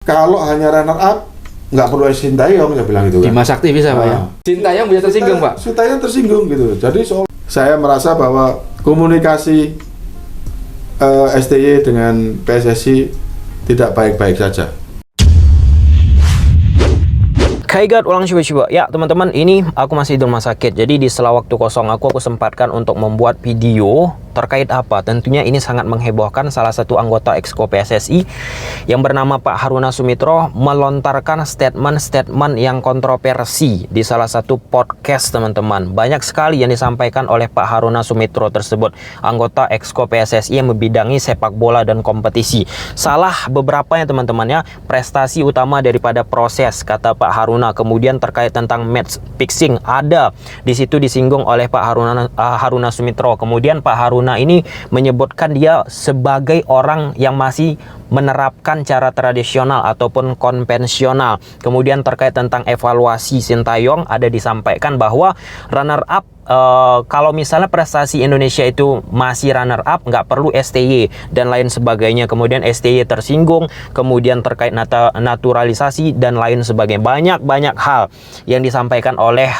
kalau hanya runner up nggak perlu Sintayong, saya bilang gitu kan. Dimas Sakti bisa Pak ya? Sintayong bisa tersinggung Pak? Sintayong tersinggung gitu. Jadi saya merasa bahwa komunikasi STY dengan PSSI tidak baik-baik saja. Kaigat ulang coba-coba. Ya teman-teman, ini aku masih di rumah sakit. Jadi di sela waktu kosong aku sempatkan untuk membuat video terkait apa? Tentunya ini sangat menghebohkan. Salah satu anggota Exco PSSI yang bernama Pak Haruna Sumitro melontarkan statement-statement yang kontroversi di salah satu podcast teman-teman. Banyak sekali yang disampaikan oleh Pak Haruna Sumitro tersebut, anggota Exco PSSI yang membidangi sepak bola dan kompetisi. Salah beberapa ya teman-teman ya, prestasi utama daripada proses, kata Pak Haruna. Kemudian terkait tentang match fixing, ada di situ disinggung oleh Pak Haruna Sumitro. Kemudian Pak Haruna ini menyebutkan dia sebagai orang yang masih menerapkan cara tradisional ataupun konvensional. Kemudian terkait tentang evaluasi Sintayong, ada disampaikan bahwa runner up, kalau misalnya prestasi Indonesia itu masih runner up, nggak perlu STY dan lain sebagainya. Kemudian STY tersinggung, kemudian terkait naturalisasi dan lain sebagainya. Banyak hal yang disampaikan oleh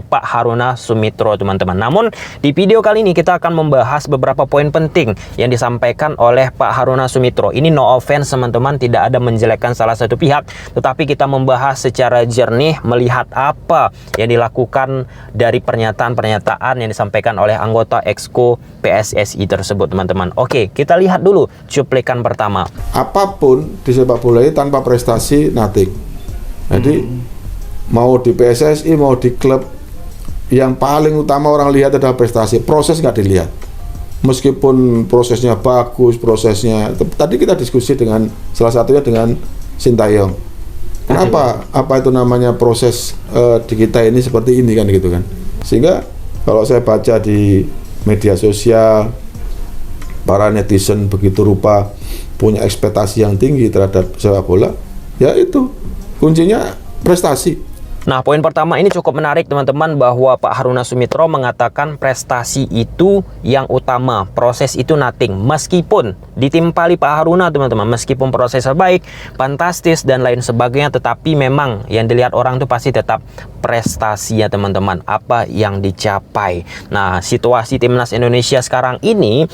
Pak Haruna Sumitro teman-teman. Namun di video kali ini kita akan membahas beberapa poin penting yang disampaikan oleh Pak Haruna Sumitro. Ini no offense teman-teman, tidak ada menjelekkan salah satu pihak, tetapi kita membahas secara jernih, melihat apa yang dilakukan dari pernyataan yang disampaikan oleh anggota Exco PSSI tersebut teman-teman. Oke, kita lihat dulu cuplikan pertama. Apapun di sepak bola ini tanpa prestasi nothing. Jadi mau di PSSI mau di klub, yang paling utama orang lihat adalah prestasi. Proses nggak dilihat. Meskipun prosesnya bagus, tadi kita diskusi dengan salah satunya dengan Sintayong. Kenapa? Apa itu namanya proses di kita ini seperti ini kan gitu kan. Sehingga kalau saya baca di media sosial, para netizen begitu rupa punya ekspektasi yang tinggi terhadap sepak bola, ya itu kuncinya prestasi. Nah, poin pertama ini cukup menarik teman-teman, bahwa Pak Haruna Sumitro mengatakan prestasi itu yang utama, proses itu nothing. Meskipun ditimpali Pak Haruna teman-teman, meskipun prosesnya baik, fantastis dan lain sebagainya, tetapi memang yang dilihat orang itu pasti tetap prestasi ya teman-teman, apa yang dicapai. Nah, situasi timnas Indonesia sekarang ini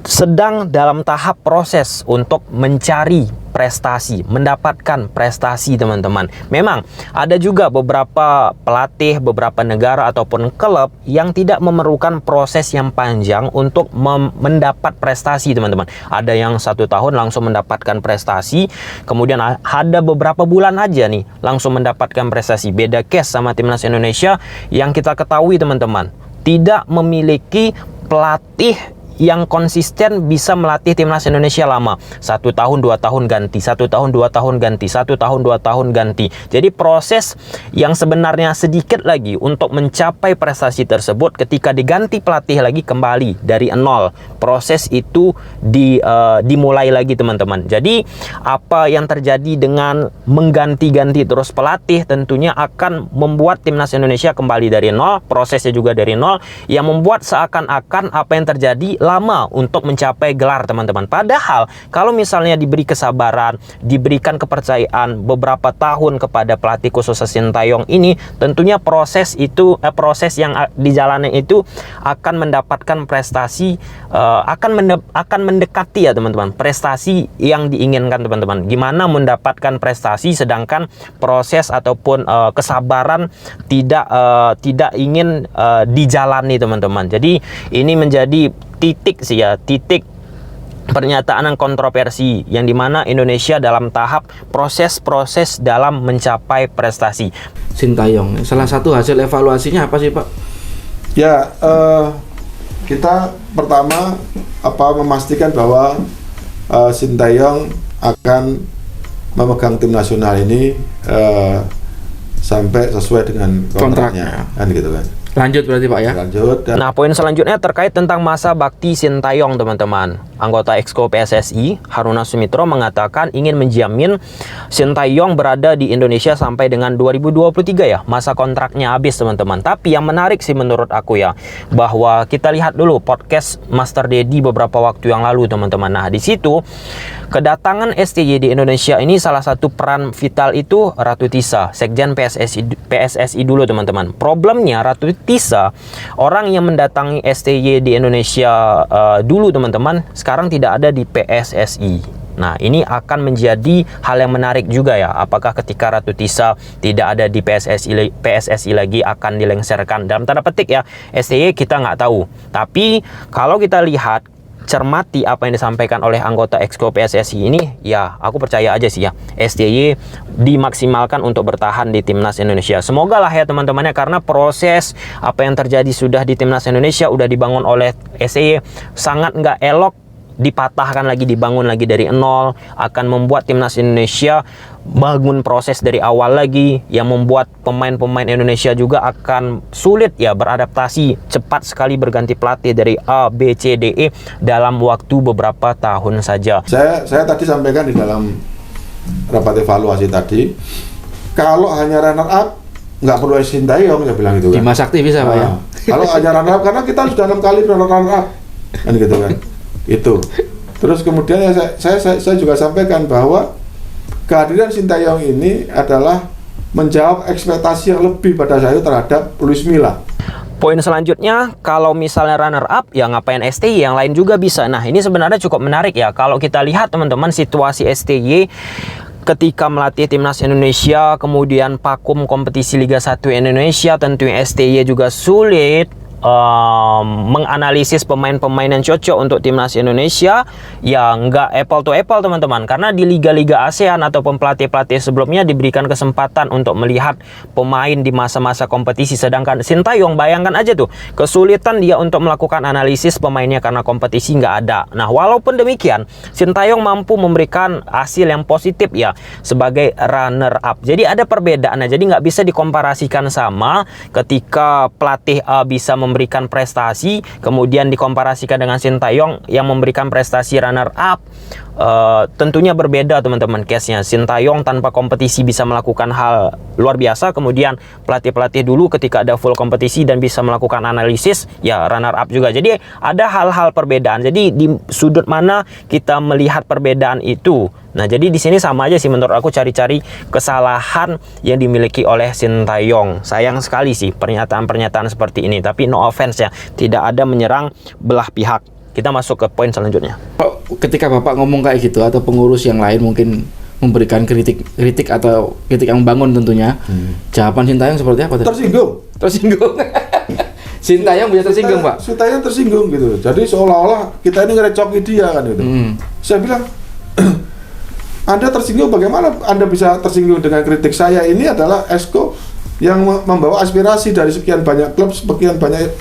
sedang dalam tahap proses untuk mencari prestasi, mendapatkan prestasi teman-teman. Memang ada juga beberapa pelatih, beberapa negara ataupun klub yang tidak memerlukan proses yang panjang untuk mendapat prestasi teman-teman. Ada yang 1 tahun langsung mendapatkan prestasi, kemudian ada beberapa bulan aja nih langsung mendapatkan prestasi. Beda case sama timnas Indonesia yang kita ketahui teman-teman, tidak memiliki pelatih yang konsisten bisa melatih timnas Indonesia lama. 1 tahun 2 tahun ganti, 1 tahun 2 tahun ganti, 1 tahun 2 tahun ganti. Jadi proses yang sebenarnya sedikit lagi untuk mencapai prestasi tersebut, ketika diganti pelatih lagi kembali dari nol. Proses itu dimulai lagi teman-teman. Jadi apa yang terjadi dengan mengganti-ganti terus pelatih tentunya akan membuat timnas Indonesia kembali dari nol, prosesnya juga dari nol, yang membuat seakan-akan apa yang terjadi lama untuk mencapai gelar teman-teman. Padahal kalau misalnya diberi kesabaran, diberikan kepercayaan beberapa tahun kepada pelatih khusus Sintayong ini, tentunya proses yang dijalani itu akan mendapatkan prestasi, akan mendekati ya teman-teman prestasi yang diinginkan teman-teman. Gimana mendapatkan prestasi sedangkan proses ataupun kesabaran tidak ingin dijalani teman-teman. Jadi ini menjadi titik pernyataan yang kontroversi, yang dimana Indonesia dalam tahap proses dalam mencapai prestasi. Sintayong, salah satu hasil evaluasinya apa sih Pak? Ya, kita pertama memastikan bahwa Sintayong akan memegang tim nasional ini sampai sesuai dengan kontraknya, kan gitu kan. Lanjut berarti Pak ya. Lanjut. Dan Nah, poin selanjutnya terkait tentang masa bakti Sintayong, teman-teman. Anggota Exco PSSI, Haruna Sumitro, mengatakan ingin menjamin Sintayong berada di Indonesia sampai dengan 2023 ya. Masa kontraknya habis, teman-teman. Tapi yang menarik sih menurut aku ya, bahwa kita lihat dulu podcast Master Dedi beberapa waktu yang lalu, teman-teman. Nah, di situ kedatangan STY di Indonesia ini salah satu peran vital itu Ratu Tisa, Sekjen PSSI dulu, teman-teman. Problemnya Ratu Tisa, orang yang mendatangi STY di Indonesia dulu, teman-teman, sekarang tidak ada di PSSI. Nah, ini akan menjadi hal yang menarik juga ya. Apakah ketika Ratu Tisa tidak ada di PSSI lagi akan dilengsarkan dalam tanda petik ya STY, kita nggak tahu. Tapi kalau kita lihat, cermati apa yang disampaikan oleh anggota Exco PSSI ini, ya aku percaya aja sih ya STY dimaksimalkan untuk bertahan di Timnas Indonesia. Semoga lah ya teman-temannya, karena proses apa yang terjadi sudah di Timnas Indonesia udah dibangun oleh STY sangat nggak elok, dipatahkan lagi, dibangun lagi dari nol, akan membuat Timnas Indonesia bangun proses dari awal lagi, yang membuat pemain-pemain Indonesia juga akan sulit ya beradaptasi, cepat sekali berganti pelatih dari A, B, C, D, E dalam waktu beberapa tahun saja. saya tadi sampaikan di dalam rapat evaluasi tadi, kalau hanya runner up nggak perlu Sintayong, saya bilang gitu kan. Bima Sakti bisa Pak ya. Kalau hanya runner up, karena kita sudah 6 kali runner up kan gitu kan. Itu. Terus kemudian ya saya juga sampaikan bahwa kehadiran Sintayong ini adalah menjawab ekspektasi yang lebih pada saya terhadap Luis Milla. Poin selanjutnya, kalau misalnya runner up, ya ngapain STY, yang lain juga bisa. Nah, ini sebenarnya cukup menarik ya. Kalau kita lihat teman-teman, situasi STY ketika melatih Timnas Indonesia, kemudian vakum kompetisi Liga 1 Indonesia, tentunya STY juga sulit menganalisis pemain-pemain yang cocok untuk Timnas Indonesia. Ya nggak apple to apple teman-teman, karena di liga-liga ASEAN ataupun pelatih-pelatih sebelumnya diberikan kesempatan untuk melihat pemain di masa-masa kompetisi, sedangkan Sintayong, bayangkan aja tuh kesulitan dia untuk melakukan analisis pemainnya karena kompetisi nggak ada. Nah, walaupun demikian Sintayong mampu memberikan hasil yang positif ya sebagai runner up. Jadi ada perbedaannya, jadi nggak bisa dikomparasikan sama ketika pelatih bisa memberikan prestasi kemudian dikomparasikan dengan Sintayong yang memberikan prestasi runner up. Tentunya berbeda teman-teman case-nya. Sintayong tanpa kompetisi bisa melakukan hal luar biasa, kemudian pelatih-pelatih dulu ketika ada full kompetisi dan bisa melakukan analisis, ya runner up juga. Jadi ada hal-hal perbedaan. Jadi di sudut mana kita melihat perbedaan itu. Nah, jadi di sini sama aja sih menurut aku, cari-cari kesalahan yang dimiliki oleh Sintayong. Sayang sekali sih pernyataan-pernyataan seperti ini, tapi no offense ya, tidak ada menyerang belah pihak. Kita masuk ke poin selanjutnya. Ketika Bapak ngomong kayak gitu, atau pengurus yang lain mungkin memberikan kritik atau kritik yang membangun tentunya, jawaban Sintayong seperti apa? Tersinggung. Sintayong bisa tersinggung, Pak. Sintayong tersinggung gitu. Jadi seolah-olah kita ini ngerecoki dia kan gitu. Saya bilang, Anda tersinggung, bagaimana Anda bisa tersinggung dengan kritik saya? Ini adalah Exco yang membawa aspirasi dari sekian banyak klub, sekian banyak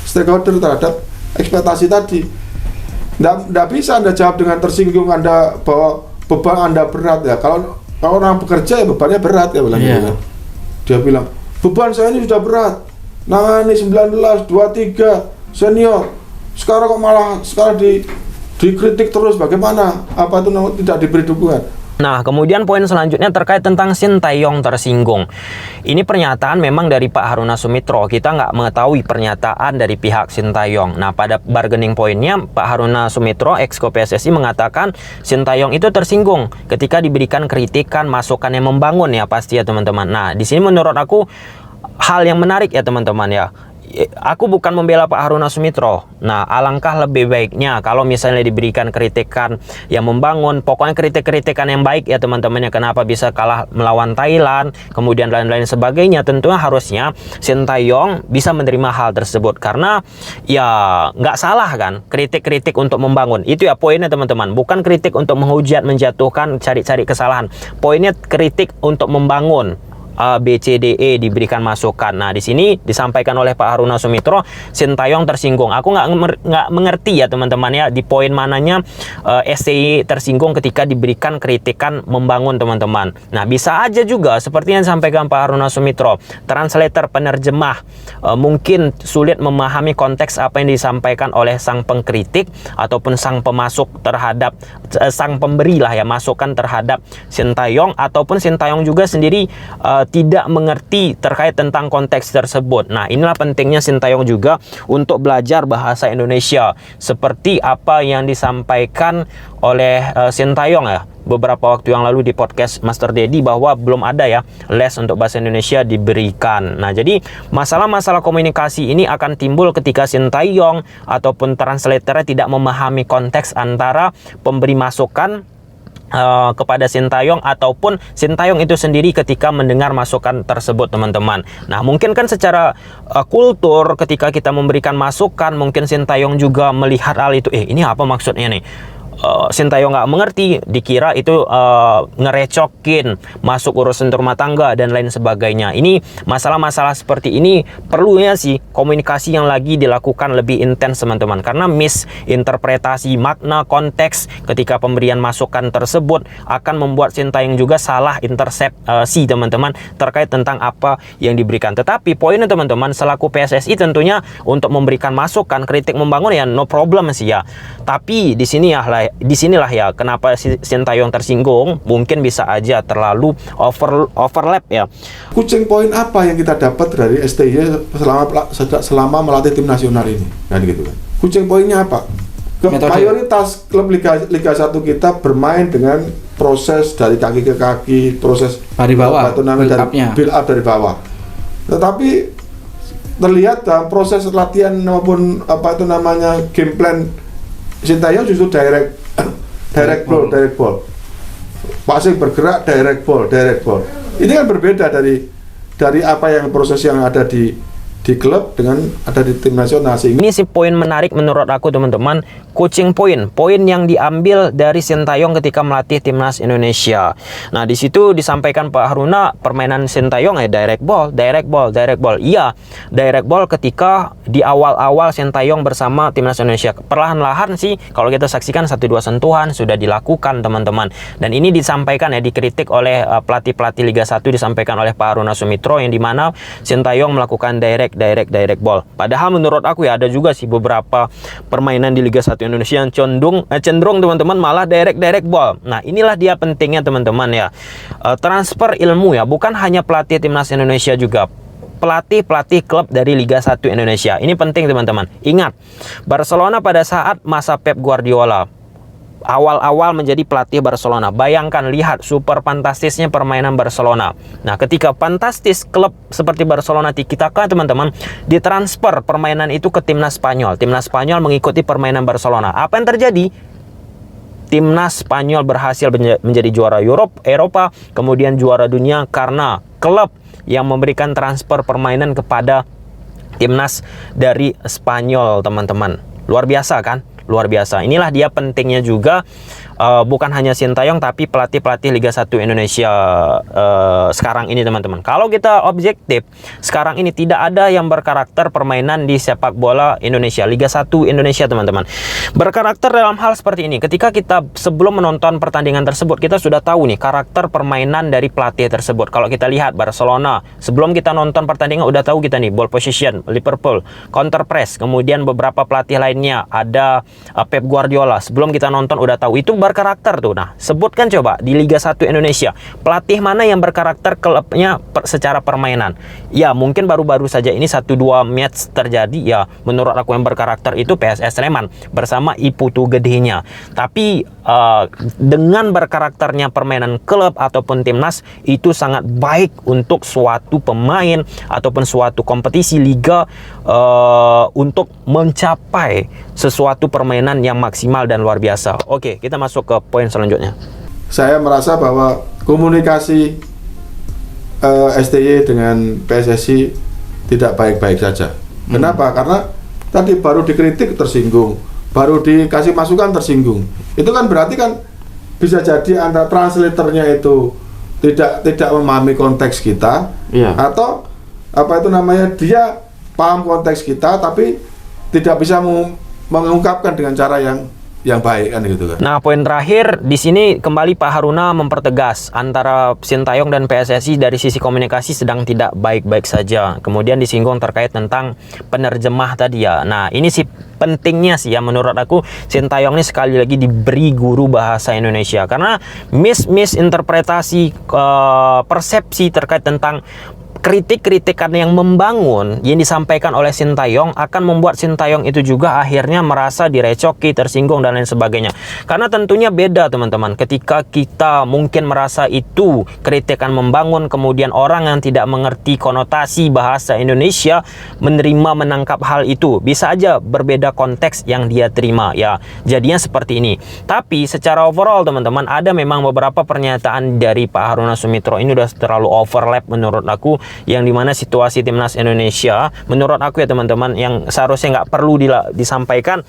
stakeholder terhadap ekspektasi tadi. Nggak bisa Anda jawab dengan tersinggung, Anda bahwa beban Anda berat ya. Kalau orang bekerja ya bebannya berat ya, bilang gitu kan. Dia bilang, beban saya ini sudah berat. Nah ini 19, 23 senior. Sekarang kok malah dikritik terus, bagaimana? Apa itu tidak diberi dukungan? Nah, kemudian poin selanjutnya terkait tentang Sintayong tersinggung. Ini pernyataan memang dari Pak Haruna Sumitro. Kita nggak mengetahui pernyataan dari pihak Sintayong. Nah, pada bargaining pointnya, Pak Haruna Sumitro, Exco PSSI, mengatakan Sintayong itu tersinggung ketika diberikan kritikan, masukan yang membangun ya pasti ya teman-teman. Nah, di sini menurut aku hal yang menarik ya teman-teman ya. Aku bukan membela Pak Haruna Sumitro. Nah, alangkah lebih baiknya kalau misalnya diberikan kritikan yang membangun, pokoknya kritik-kritikan yang baik ya teman-temannya. Kenapa bisa kalah melawan Thailand, kemudian lain-lain sebagainya. Tentunya harusnya Sintayong bisa menerima hal tersebut, karena ya nggak salah kan kritik-kritik untuk membangun. Itu ya poinnya teman-teman. Bukan kritik untuk menghujat, menjatuhkan, cari-cari kesalahan. Poinnya kritik untuk membangun. B, C, D, E diberikan masukan. Nah, di sini disampaikan oleh Pak Haruna Sumitro, Sintayong tersinggung. Aku nggak mengerti ya teman-teman ya, di poin mananya STY tersinggung ketika diberikan kritikan membangun teman-teman. Nah, bisa aja juga seperti yang disampaikan Pak Haruna Sumitro, translator penerjemah mungkin sulit memahami konteks apa yang disampaikan oleh sang pengkritik ataupun sang pemasuk terhadap sang pemberi lah ya, masukan terhadap Sintayong, ataupun Sintayong juga sendiri tidak mengerti terkait tentang konteks tersebut. Nah, inilah pentingnya Sintayong juga untuk belajar bahasa Indonesia seperti apa yang disampaikan oleh Sintayong ya beberapa waktu yang lalu di podcast Master Dedi, bahwa belum ada ya les untuk bahasa Indonesia diberikan. Nah, jadi masalah-masalah komunikasi ini akan timbul ketika Sintayong ataupun translator tidak memahami konteks antara pemberi masukan kepada Sintayong ataupun Sintayong itu sendiri ketika mendengar masukan tersebut teman-teman. Nah, mungkin kan secara kultur ketika kita memberikan masukan, mungkin Sintayong juga melihat hal itu, ini apa maksudnya nih? Sintayong nggak mengerti, dikira itu ngerecokin, masuk urusan rumah tangga dan lain sebagainya. Ini masalah-masalah seperti ini perlunya sih komunikasi yang lagi dilakukan lebih intens teman-teman, karena misinterpretasi makna konteks ketika pemberian masukan tersebut akan membuat Sintayong juga salah intersepsi teman-teman terkait tentang apa yang diberikan. Tetapi poinnya teman-teman, selaku PSSI tentunya untuk memberikan masukan, kritik membangun ya no problem sih ya. Tapi di sinilah ya kenapa Sintayong tersinggung, mungkin bisa aja terlalu overlap ya. Kucing poin apa yang kita dapat dari STY selama melatih tim nasional ini, kan gitu kan? Kucing poinnya apa? Mayoritas klub Liga 1 kita bermain dengan proses dari kaki ke kaki, proses dari bawah, build up dari bawah. Tetapi terlihat dalam proses latihan maupun game plan Sintayong justru direct ball. Passing bergerak, direct ball. Ini kan berbeda dari apa yang proses yang ada di klub dengan ada di tim nasional. Ini sih poin menarik menurut aku teman-teman, coaching poin yang diambil dari Sintayong ketika melatih timnas Indonesia. Nah, di situ disampaikan Pak Haruna, permainan Sintayong direct ball. Iya, direct ball ketika di awal-awal Sintayong bersama timnas Indonesia. Perlahan-lahan sih kalau kita saksikan 1-2 sentuhan sudah dilakukan teman-teman. Dan ini disampaikan dikritik oleh pelatih-pelatih Liga 1, disampaikan oleh Pak Haruna Sumitro, yang dimana Sintayong melakukan direct ball. Padahal menurut aku ya ada juga sih beberapa permainan di Liga 1 Indonesia yang cenderung teman-teman malah direct ball. Nah, inilah dia pentingnya teman-teman ya. Transfer ilmu ya, bukan hanya pelatih timnas Indonesia, juga pelatih klub dari Liga 1 Indonesia. Ini penting teman-teman. Ingat, Barcelona pada saat masa Pep Guardiola awal-awal menjadi pelatih Barcelona, bayangkan, lihat super fantastisnya permainan Barcelona. Nah, ketika fantastis klub seperti Barcelona tiki-taka teman-teman, ditransfer permainan itu ke timnas Spanyol. Timnas Spanyol mengikuti permainan Barcelona. Apa yang terjadi? Timnas Spanyol berhasil menjadi juara Eropa, kemudian juara dunia karena klub yang memberikan transfer permainan kepada timnas dari Spanyol teman-teman. Luar biasa kan? Luar biasa. Inilah dia pentingnya juga bukan hanya Sintayong tapi pelatih-pelatih Liga 1 Indonesia sekarang ini teman-teman. Kalau kita objektif, sekarang ini tidak ada yang berkarakter permainan di sepak bola Indonesia, Liga 1 Indonesia teman-teman. Berkarakter dalam hal seperti ini, ketika kita sebelum menonton pertandingan tersebut, kita sudah tahu nih karakter permainan dari pelatih tersebut. Kalau kita lihat Barcelona, sebelum kita nonton pertandingan udah tahu kita nih ball position, Liverpool, counter press, kemudian beberapa pelatih lainnya, ada Pep Guardiola, sebelum kita nonton udah tahu itu berkarakter tuh. Nah, sebutkan coba di Liga 1 Indonesia, pelatih mana yang berkarakter klubnya secara permainan? Ya, mungkin baru-baru saja ini 1-2 match terjadi ya, menurut aku yang berkarakter itu PSS Sleman bersama Iputu gedenya. Tapi dengan berkarakternya permainan klub ataupun timnas itu sangat baik untuk suatu pemain ataupun suatu kompetisi liga untuk mencapai sesuatu permainan yang maksimal dan luar biasa. Oke, kita masuk ke poin selanjutnya. Saya merasa bahwa komunikasi STY dengan PSSI tidak baik-baik saja. Kenapa? Karena tadi baru dikritik tersinggung, baru dikasih masukan tersinggung. Itu kan berarti kan bisa jadi antara translatornya itu tidak memahami konteks kita, Iya. atau apa itu namanya, dia paham konteks kita tapi tidak bisa mengungkapkan dengan cara yang baik kan gitu kan. Nah, poin terakhir di sini kembali Pak Haruna mempertegas antara Sintayong dan PSSI dari sisi komunikasi sedang tidak baik-baik saja. Kemudian disinggung terkait tentang penerjemah tadi ya. Nah, ini sih pentingnya sih ya menurut aku, Sintayong ini sekali lagi diberi guru bahasa Indonesia karena misinterpretasi persepsi terkait tentang kritik-kritikan yang membangun yang disampaikan oleh Sintayong akan membuat Sintayong itu juga akhirnya merasa direcoki, tersinggung dan lain sebagainya. Karena tentunya beda teman-teman ketika kita mungkin merasa itu kritikan membangun, kemudian orang yang tidak mengerti konotasi bahasa Indonesia menerima menangkap hal itu. Bisa aja berbeda konteks yang dia terima ya. Jadinya seperti ini. Tapi secara overall teman-teman, ada memang beberapa pernyataan dari Pak Haruna Sumitra ini udah terlalu overlap menurut aku, yang dimana situasi timnas Indonesia menurut aku ya teman-teman yang seharusnya nggak perlu disampaikan,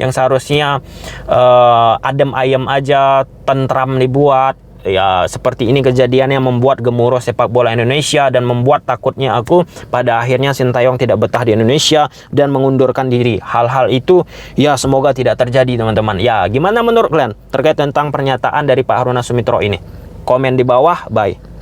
yang seharusnya adem ayem aja, tentram dibuat ya. Seperti ini kejadian yang membuat gemuruh sepak bola Indonesia dan membuat takutnya aku pada akhirnya Sintayong tidak betah di Indonesia dan mengundurkan diri. Hal-hal itu ya semoga tidak terjadi teman-teman. Ya, gimana menurut kalian terkait tentang pernyataan dari Pak Haruna Sumitra ini? Komen di bawah, bye.